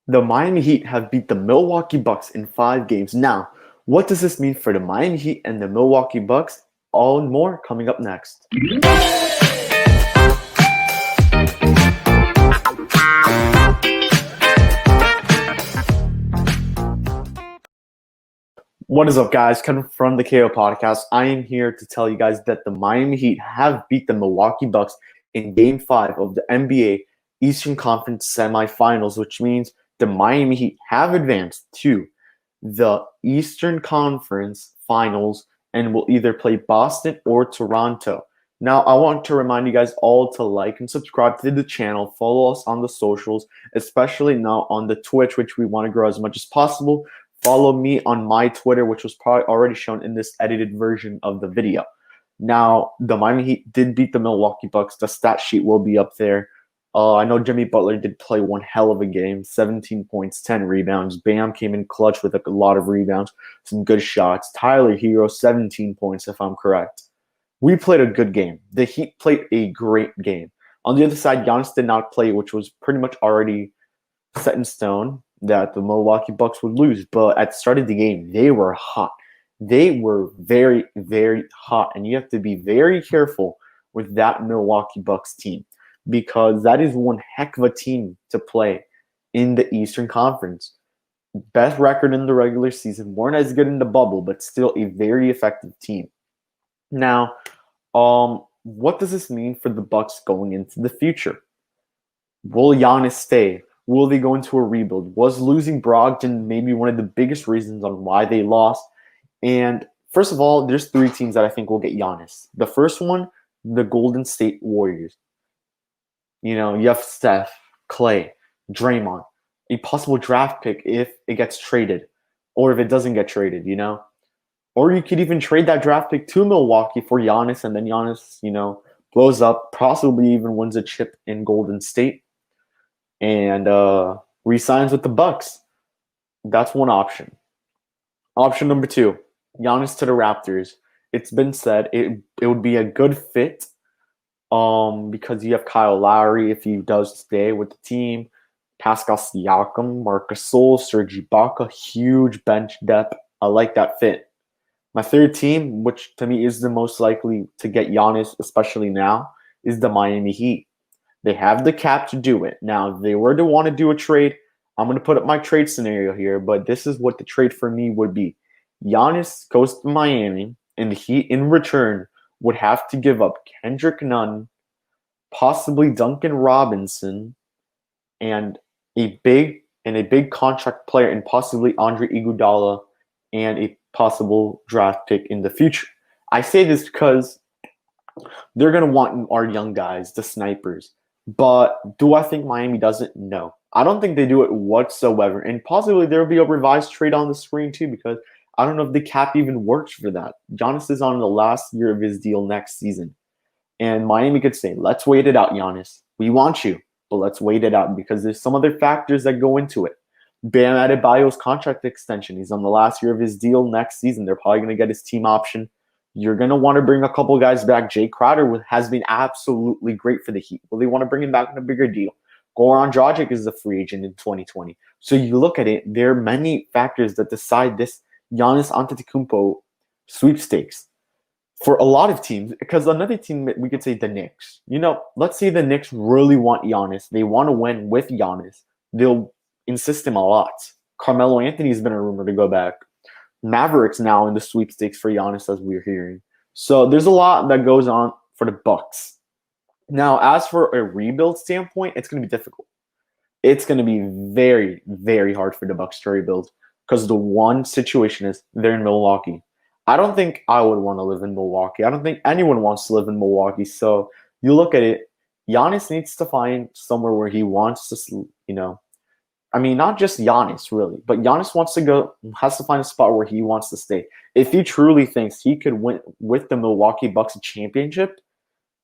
The Miami Heat have beat the Milwaukee Bucks in 5 games. Now, what does this mean for the Miami Heat and the Milwaukee Bucks? All and more coming up next. What is up, guys? Coming from the KO podcast, I am here to tell you guys that the Miami Heat have beat the Milwaukee Bucks in Game 5 of the NBA Eastern Conference semifinals, which means the Miami Heat have advanced to the Eastern Conference finals and will either play Boston or Toronto. Now, I want to remind you guys all to like and subscribe to the channel, follow us on the socials, especially now on the Twitch, which we want to grow as much as possible. Follow me on my Twitter, which was probably already shown in this edited version of the video. Now, the Miami Heat did beat the Milwaukee Bucks. The stat sheet will be up there. I know Jimmy Butler did play one hell of a game, 17 points, 10 rebounds. Bam came in clutch with a lot of rebounds, some good shots. Tyler Hero, 17 points, if I'm correct. We played a good game. The Heat played a great game. On the other side, Giannis did not play, which was pretty much already set in stone that the Milwaukee Bucks would lose. But at the start of the game, they were hot. They were very, very hot. And you have to be very careful with that Milwaukee Bucks team because that is one heck of a team to play in the Eastern Conference. Best record in the regular season, weren't as good in the bubble, but still a very effective team. Now, what does this mean for the Bucks going into the future? Will Giannis stay? Will they go into a rebuild? Was losing Brogdon maybe one of the biggest reasons on why they lost? And first of all, there's 3 teams that I think will get Giannis. The first one, the Golden State Warriors. You know, you have Steph, Clay, Draymond, a possible draft pick if it gets traded or if it doesn't get traded, you know? Or you could even trade that draft pick to Milwaukee for Giannis, and then Giannis, blows up, possibly even wins a chip in Golden State and resigns with the Bucks. That's one option. Option number 2, Giannis to the Raptors. It's been said it would be a good fit because you have Kyle Lowry if he does stay with the team, Pascal Siakam, Marc Gasol, Serge Ibaka, huge bench depth. I like that fit. My third team, which to me is the most likely to get Giannis, especially now, is the Miami Heat. They have the cap to do it. Now, if they were to want to do a trade, I'm going to put up my trade scenario here, but this is what the trade for me would be. Giannis goes to Miami, and the Heat in return would have to give up Kendrick Nunn, possibly Duncan Robinson, and a big contract player, and possibly Andre Iguodala, and a possible draft pick in the future. I say this because they're going to want our young guys, the snipers. But do I think Miami doesn't? No. I don't think they do it whatsoever. And possibly there will be a revised trade on the screen too because I don't know if the cap even works for that. Giannis is on the last year of his deal next season. And Miami could say, let's wait it out, Giannis. We want you, but let's wait it out because there's some other factors that go into it. Bam Adebayo's contract extension. He's on the last year of his deal next season. They're probably going to get his team option. You're going to want to bring a couple guys back. Jay Crowder has been absolutely great for the Heat. Will they want to bring him back on a bigger deal? Goran Dragic is a free agent in 2020. So you look at it, there are many factors that decide this Giannis Antetokounmpo sweepstakes for a lot of teams. Because another team, we could say the Knicks. Let's say the Knicks really want Giannis. They want to win with Giannis. They'll insist him a lot. Carmelo Anthony's been a rumor to go back. Mavericks now in the sweepstakes for Giannis, as we're hearing. So there's a lot that goes on for the Bucks. Now, as for a rebuild standpoint, it's going to be difficult. It's going to be very, very hard for the Bucks to rebuild because the one situation is they're in Milwaukee. I don't think I would want to live in Milwaukee. I don't think anyone wants to live in Milwaukee. So you look at it, Giannis needs to find somewhere where he wants to, not just Giannis, really, but Giannis has to find a spot where he wants to stay. If he truly thinks he could win with the Milwaukee Bucks a championship,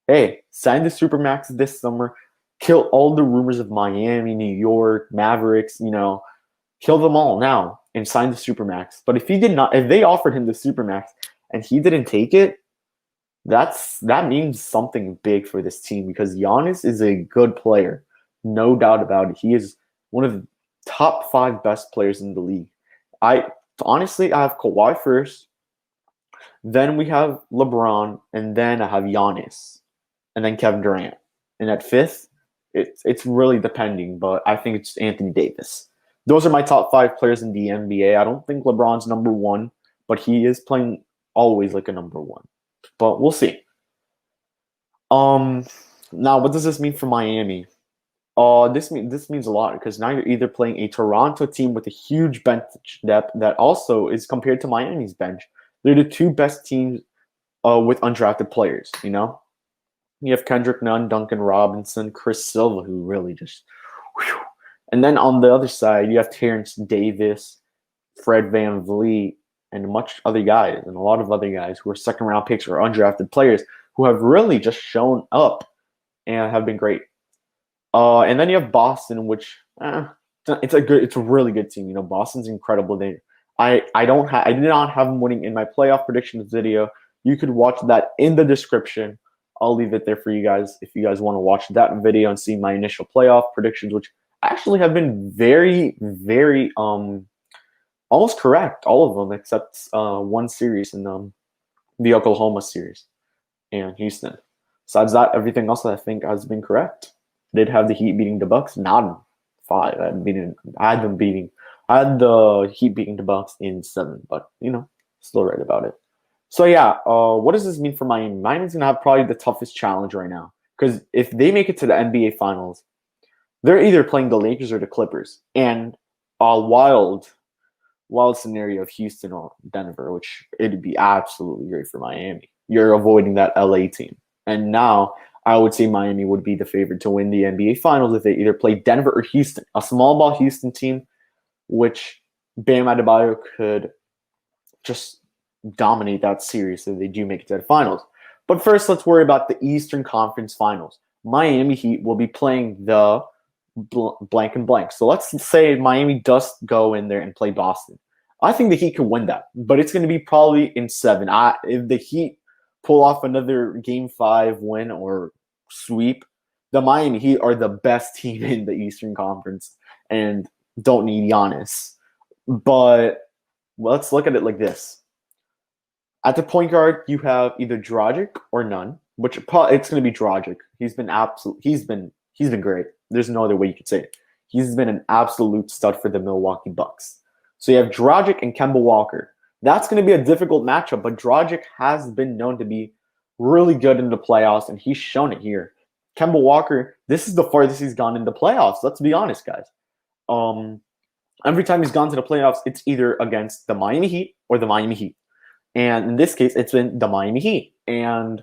hey, sign the Supermax this summer, kill all the rumors of Miami, New York, Mavericks, kill them all now and sign the Supermax. But if they offered him the Supermax and he didn't take it, that means something big for this team because Giannis is a good player. No doubt about it. He is one of top 5 best players in the league. I honestly I have Kawhi first, then we have LeBron, and then I have Giannis, and then Kevin Durant. And at 5th, it's really depending, but I think it's Anthony Davis. Those are my top 5 players in the NBA. I don't think LeBron's number 1, but he is playing always like a number 1. But we'll see. Now what does this mean for Miami? This means a lot because now you're either playing a Toronto team with a huge bench depth that also is compared to Miami's bench. They're the 2 best teams with undrafted players. You know, you have Kendrick Nunn, Duncan Robinson, Chris Silva, who really just, whew. And then on the other side, you have Terrence Davis, Fred VanVleet, and a lot of other guys who are second round picks or undrafted players who have really just shown up and have been great. And then you have Boston, which it's a really good team. You know, Boston's incredible. I did not have them winning in my playoff predictions video. You could watch that in the description. I'll leave it there for you guys if you guys want to watch that video and see my initial playoff predictions, which actually have been very, very almost correct, all of them except one series in the Oklahoma series and Houston. Besides that, everything else I think has been correct. I did have the Heat beating the Bucks, not in 5. I had the Heat beating the Bucks in 7, but you know, still right about it. So yeah, what does this mean for Miami? Miami's gonna have probably the toughest challenge right now because if they make it to the NBA Finals, they're either playing the Lakers or the Clippers, and a wild scenario of Houston or Denver, which it'd be absolutely great for Miami. You're avoiding that LA team, and now I would say Miami would be the favorite to win the NBA Finals if they either play Denver or Houston, a small ball Houston team, which Bam Adebayo could just dominate that series if they do make it to the finals. But first, let's worry about the Eastern Conference Finals. Miami Heat will be playing the blank and blank. So let's say Miami does go in there and play Boston. I think the Heat can win that, but it's going to be probably in 7. If the Heat pull off another Game 5 win or sweep, the Miami Heat are the best team in the Eastern Conference and don't need Giannis. But let's look at it like this. At the point guard, you have either Dragic or Nunn, which it's going to be Dragic. He's been great. There's no other way you could say it. He's been an absolute stud for the Milwaukee Bucks. So you have Dragic and Kemba Walker. That's going to be a difficult matchup, but Dragic has been known to be really good in the playoffs, and he's shown it here. Kemba Walker, this is the farthest he's gone in the playoffs. Let's be honest, guys. Every time he's gone to the playoffs, it's either against the Miami Heat or the Miami Heat. And in this case, it's been the Miami Heat. And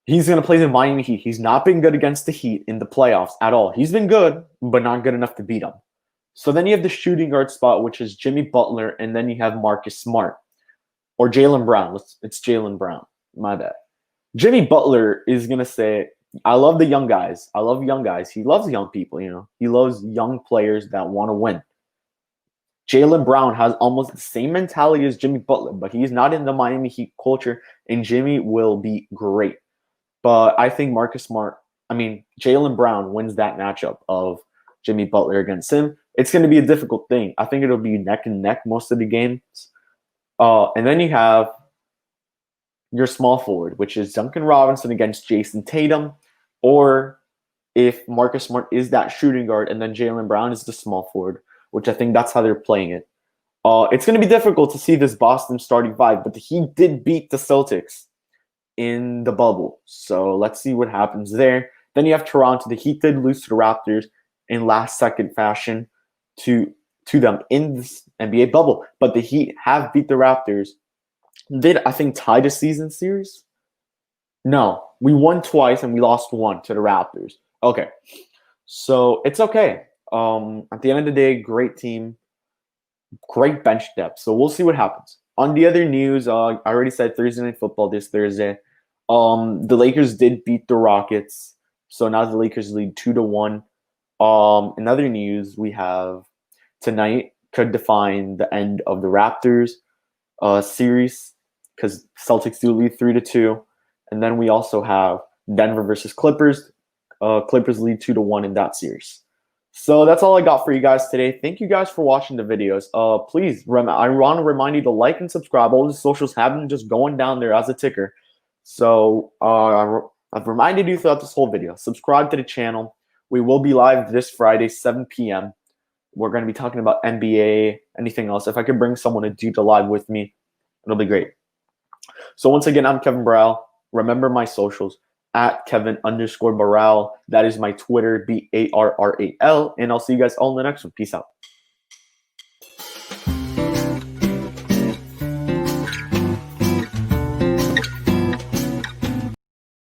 he's going to play the Miami Heat. He's not been good against the Heat in the playoffs at all. He's been good, but not good enough to beat them. So then you have the shooting guard spot, which is Jimmy Butler, and then you have Marcus Smart. Or Jaylen Brown. It's Jaylen Brown. My bad. Jimmy Butler is going to say, I love the young guys. I love young guys. He loves young people, you know. He loves young players that want to win. Jaylen Brown has almost the same mentality as Jimmy Butler, but he's not in the Miami Heat culture, and Jimmy will be great. But I think Jaylen Brown wins that matchup of Jimmy Butler against him. It's going to be a difficult thing. I think it'll be neck and neck most of the games. And then you have your small forward, which is Duncan Robinson against Jason Tatum, or if Marcus Smart is that shooting guard, and then Jaylen Brown is the small forward, which I think that's how they're playing it. It's going to be difficult to see this Boston starting 5, but he did beat the Celtics in the bubble. So let's see what happens there. Then you have Toronto. The Heat did lose to the Raptors in last-second fashion to them in this NBA bubble, but the Heat have beat the Raptors. Did, I think, tie the season series? No. We won twice and we lost 1 to the Raptors. Okay. So it's okay. At the end of the day, great team, great bench depth. So we'll see what happens. On the other news, I already said Thursday Night Football this Thursday. The Lakers did beat the Rockets. So now the Lakers lead 2-1. In other news, we have tonight could define the end of the Raptors series because Celtics do lead 3-2. And then we also have Denver versus Clippers. Clippers lead 2-1 in that series. So that's all I got for you guys today. Thank you guys for watching the videos. Please, I want to remind you to like and subscribe. All the socials have been just going down there as a ticker. So I've reminded you throughout this whole video. Subscribe to the channel. We will be live this Friday, 7 p.m. We're going to be talking about NBA, anything else. If I could bring someone to do the live with me, it'll be great. So once again, I'm Kevin Barral. Remember my socials at Kevin_Barral. That is my Twitter, BARRAL. And I'll see you guys all in the next one. Peace out.